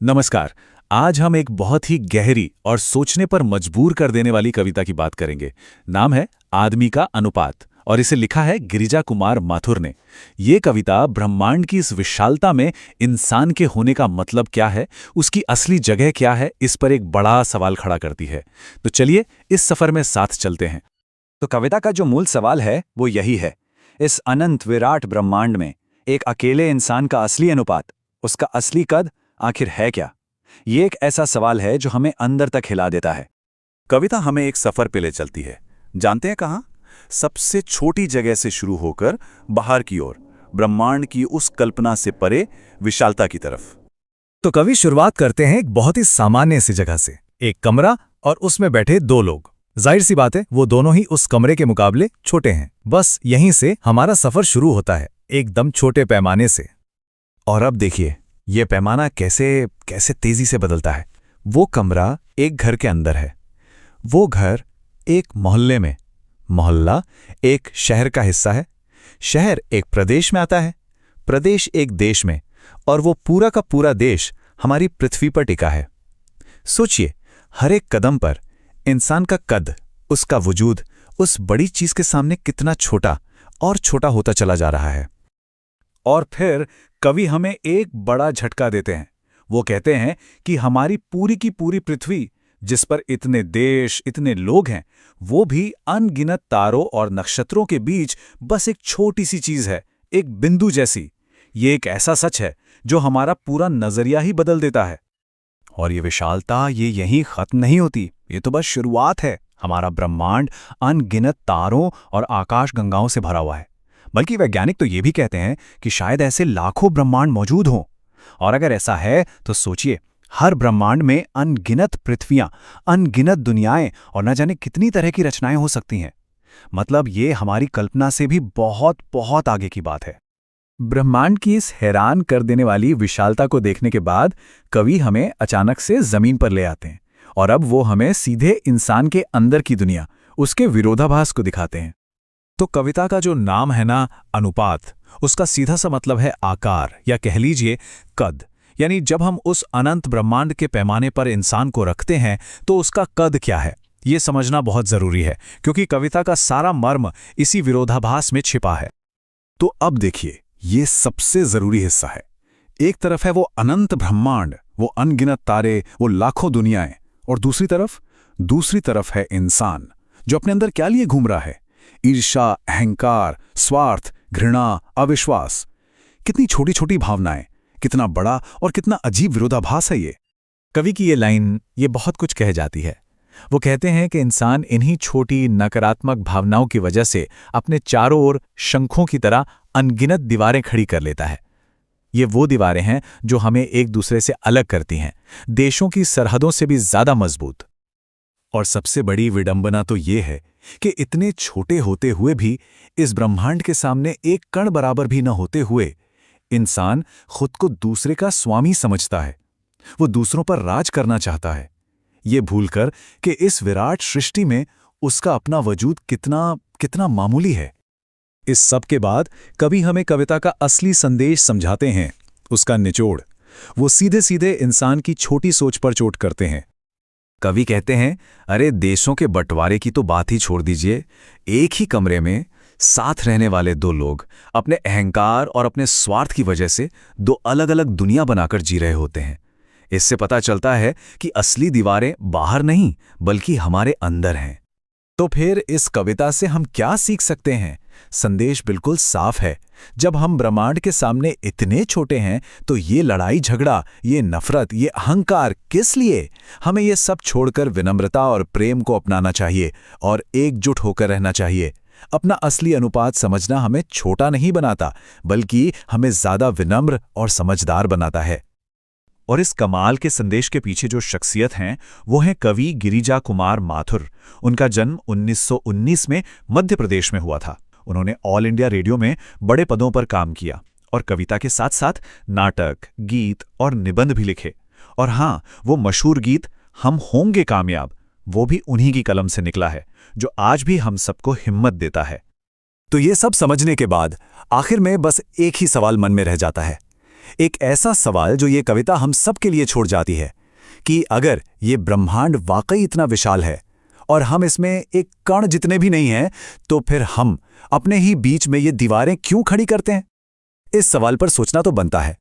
नमस्कार। आज हम एक बहुत ही गहरी और सोचने पर मजबूर कर देने वाली कविता की बात करेंगे। नाम है आदमी का अनुपात और इसे लिखा है गिरिजा कुमार माथुर ने। ये कविता ब्रह्मांड की इस विशालता में इंसान के होने का मतलब क्या है, उसकी असली जगह क्या है, इस पर एक बड़ा सवाल खड़ा करती है। तो चलिए इस सफर में साथ चलते हैं। तो कविता का जो मूल सवाल है वो यही है, इस अनंत विराट ब्रह्मांड में एक अकेले इंसान का असली अनुपात, उसका असली कद आखिर है क्या? ये एक ऐसा सवाल है जो हमें अंदर तक हिला देता है। कविता हमें एक सफर पे ले चलती है। जानते हैं कहाँ? सबसे छोटी जगह से शुरू होकर बाहर की ओर, ब्रह्मांड की उस कल्पना से परे विशालता की तरफ। तो कवि शुरुआत करते हैं एक बहुत ही सामान्य सी जगह से, एक कमरा और उसमें बैठे दो लोग। जाहिर सी बात है, वो दोनों ही उस कमरे के मुकाबले छोटे हैं। बस यहीं से हमारा सफर शुरू होता है, एकदम छोटे पैमाने से। और अब देखिए ये पैमाना कैसे कैसे तेजी से बदलता है। वो कमरा एक घर के अंदर है, वो घर एक मोहल्ले में, मोहल्ला एक शहर का हिस्सा है, शहर एक प्रदेश में आता है, प्रदेश एक देश में, और वो पूरा का पूरा देश हमारी पृथ्वी पर टिका है। सोचिए, हर एक कदम पर इंसान का कद, उसका वजूद उस बड़ी चीज के सामने कितना छोटा और छोटा होता चला जा रहा है। और फिर कवि हमें एक बड़ा झटका देते हैं। वो कहते हैं कि हमारी पूरी की पूरी पृथ्वी, जिस पर इतने देश, इतने लोग हैं, वो भी अनगिनत तारों और नक्षत्रों के बीच बस एक छोटी सी चीज है, एक बिंदु जैसी। ये एक ऐसा सच है जो हमारा पूरा नजरिया ही बदल देता है। और ये विशालता ये यहीं खत्म नहीं होती, ये तो बस शुरुआत है। हमारा ब्रह्मांड अनगिनत तारों और आकाश गंगाओं से भरा हुआ है। बल्कि वैज्ञानिक तो ये भी कहते हैं कि शायद ऐसे लाखों ब्रह्मांड मौजूद हों। और अगर ऐसा है तो सोचिए, हर ब्रह्मांड में अनगिनत पृथ्वियां, अनगिनत दुनियाएं और न जाने कितनी तरह की रचनाएं हो सकती हैं। मतलब ये हमारी कल्पना से भी बहुत बहुत आगे की बात है। ब्रह्मांड की इस हैरान कर देने वाली विशालता को देखने के बाद कवि हमें अचानक से जमीन पर ले आते हैं, और अब वो हमें सीधे इंसान के अंदर की दुनिया, उसके विरोधाभास को दिखाते हैं। तो कविता का जो नाम है ना, अनुपात, उसका सीधा सा मतलब है आकार, या कह लीजिए कद। यानी जब हम उस अनंत ब्रह्मांड के पैमाने पर इंसान को रखते हैं तो उसका कद क्या है, ये समझना बहुत जरूरी है, क्योंकि कविता का सारा मर्म इसी विरोधाभास में छिपा है। तो अब देखिए, ये सबसे जरूरी हिस्सा है। एक तरफ है वो अनंत ब्रह्मांड, वो अनगिनत तारे, वो लाखों दुनियाएं, और दूसरी तरफ है इंसान, जो अपने अंदर क्या लिए घूम रहा है? ईर्ष्या, अहंकार, स्वार्थ, घृणा, अविश्वास। कितनी छोटी छोटी भावनाएं, कितना बड़ा और कितना अजीब विरोधाभास है ये। कवि की ये लाइन ये बहुत कुछ कह जाती है। वो कहते हैं कि इंसान इन्हीं छोटी नकारात्मक भावनाओं की वजह से अपने चारों ओर शंखों की तरह अनगिनत दीवारें खड़ी कर लेता है। ये वो दीवारें हैं जो हमें एक दूसरे से अलग करती हैं, देशों की सरहदों से भी ज्यादा मजबूत। और सबसे बड़ी विडंबना तो ये है कि इतने छोटे होते हुए भी, इस ब्रह्मांड के सामने एक कण बराबर भी न होते हुए, इंसान खुद को दूसरे का स्वामी समझता है। वो दूसरों पर राज करना चाहता है, ये भूलकर कि इस विराट सृष्टि में उसका अपना वजूद कितना कितना मामूली है। इस सब के बाद कवि हमें कविता का असली संदेश समझाते हैं, उसका निचोड़। वो सीधे सीधे इंसान की छोटी सोच पर चोट करते हैं। कवि कहते हैं, अरे देशों के बंटवारे की तो बात ही छोड़ दीजिए। एक ही कमरे में साथ रहने वाले दो लोग अपने अहंकार और अपने स्वार्थ की वजह से दो अलग अलग दुनिया बनाकर जी रहे होते हैं। इससे पता चलता है कि असली दीवारें बाहर नहीं बल्कि हमारे अंदर हैं। तो फिर इस कविता से हम क्या सीख सकते हैं? संदेश बिल्कुल साफ है। जब हम ब्रह्मांड के सामने इतने छोटे हैं तो ये लड़ाई झगड़ा, ये नफरत, ये अहंकार किस लिए? हमें ये सब छोड़कर विनम्रता और प्रेम को अपनाना चाहिए और एकजुट होकर रहना चाहिए। अपना असली अनुपात समझना हमें छोटा नहीं बनाता, बल्कि हमें ज्यादा विनम्र और समझदार बनाता है। और इस कमाल के संदेश के पीछे जो शख्सियत हैं, वो हैं कवि गिरिजा कुमार माथुर। उनका जन्म 1919 में मध्य प्रदेश में हुआ था। उन्होंने ऑल इंडिया रेडियो में बड़े पदों पर काम किया और कविता के साथ साथ नाटक, गीत और निबंध भी लिखे। और हाँ, वो मशहूर गीत हम होंगे कामयाब, वो भी उन्हीं की कलम से निकला है, जो आज भी हम सबको हिम्मत देता है। तो ये सब समझने के बाद आखिर में बस एक ही सवाल मन में रह जाता है, एक ऐसा सवाल जो ये कविता हम सब के लिए छोड़ जाती है कि अगर ये ब्रह्मांड वाकई इतना विशाल है और हम इसमें एक कण जितने भी नहीं हैं, तो फिर हम अपने ही बीच में ये दीवारें क्यों खड़ी करते हैं? इस सवाल पर सोचना तो बनता है।